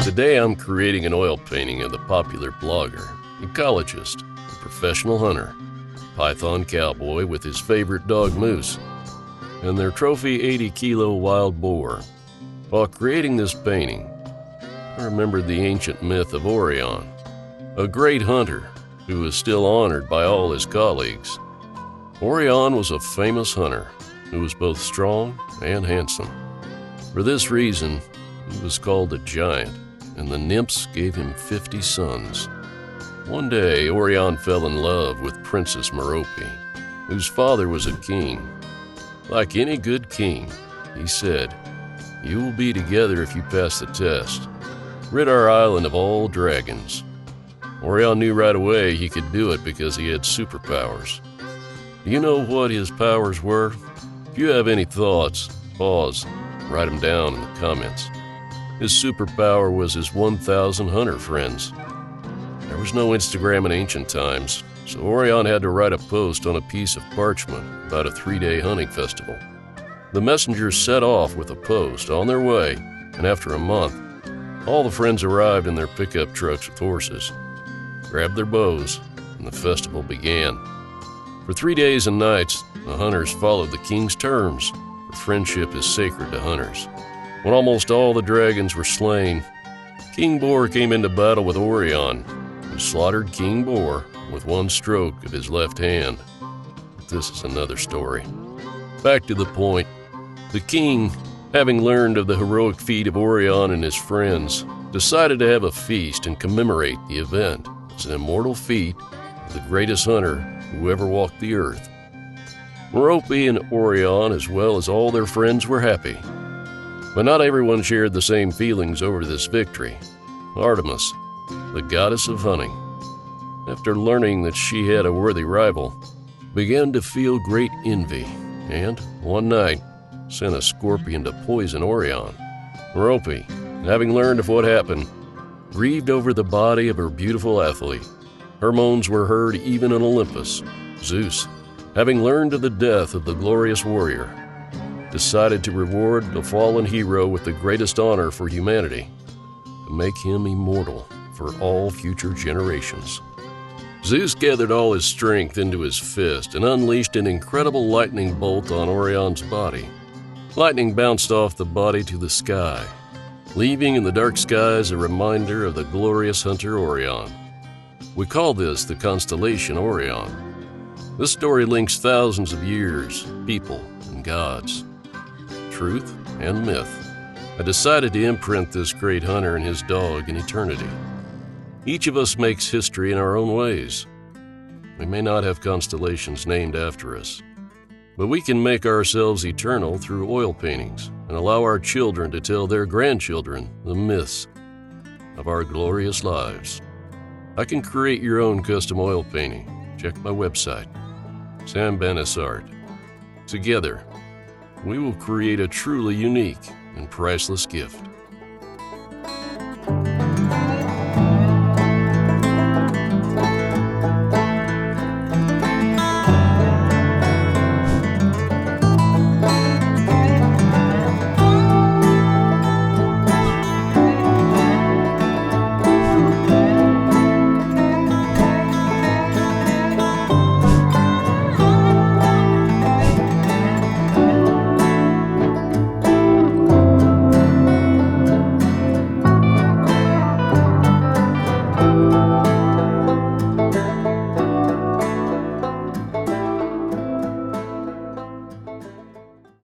Today I'm creating an oil painting of the popular blogger, ecologist, and professional hunter, Python Cowboy with his favorite dog Moose, and their trophy 80-kilo wild boar. While creating this painting, I remembered the ancient myth of Orion, a great hunter who is still honored by all his colleagues. Orion was a famous hunter who was both strong and handsome. For this reason, he was called a giant, and the nymphs gave him 50 sons. One day, Orion fell in love with Princess Merope, whose father was a king. Like any good king, he said, "You will be together if you pass the test. Rid our island of all dragons." Orion knew right away he could do it because he had superpowers. Do you know what his powers were? If you have any thoughts, pause, write them down in the comments. His superpower was his 1,000 hunter friends. There was no Instagram in ancient times, so Orion had to write a post on a piece of parchment about a 3-day hunting festival. The messengers set off with a post on their way, and after a month, all the friends arrived in their pickup trucks with horses, grabbed their bows, and the festival began. For 3 days and nights, the hunters followed the king's terms, for friendship is sacred to hunters. When almost all the dragons were slain, King Boar came into battle with Orion, who slaughtered King Boar with one stroke of his left hand. But this is another story. Back to the point. The king, having learned of the heroic feat of Orion and his friends, decided to have a feast and commemorate the event as an immortal feat of the greatest hunter who ever walked the earth. Merope and Orion, as well as all their friends, were happy. But not everyone shared the same feelings over this victory. Artemis, the goddess of hunting, after learning that she had a worthy rival, began to feel great envy, and one night sent a scorpion to poison Orion. Merope, having learned of what happened, grieved over the body of her beautiful athlete. Her moans were heard even in Olympus. Zeus, having learned of the death of the glorious warrior, decided to reward the fallen hero with the greatest honor for humanity, to make him immortal for all future generations. Zeus gathered all his strength into his fist and unleashed an incredible lightning bolt on Orion's body. Lightning bounced off the body to the sky, leaving in the dark skies a reminder of the glorious hunter Orion. We call this the constellation Orion. This story links thousands of years, people, and gods, truth and myth. I decided to imprint this great hunter and his dog in eternity. Each of us makes history in our own ways. We may not have constellations named after us, but we can make ourselves eternal through oil paintings and allow our children to tell their grandchildren the myths of our glorious lives. I can create your own custom oil painting. Check my website, Sam Banis Art. Together, we will create a truly unique and priceless gift.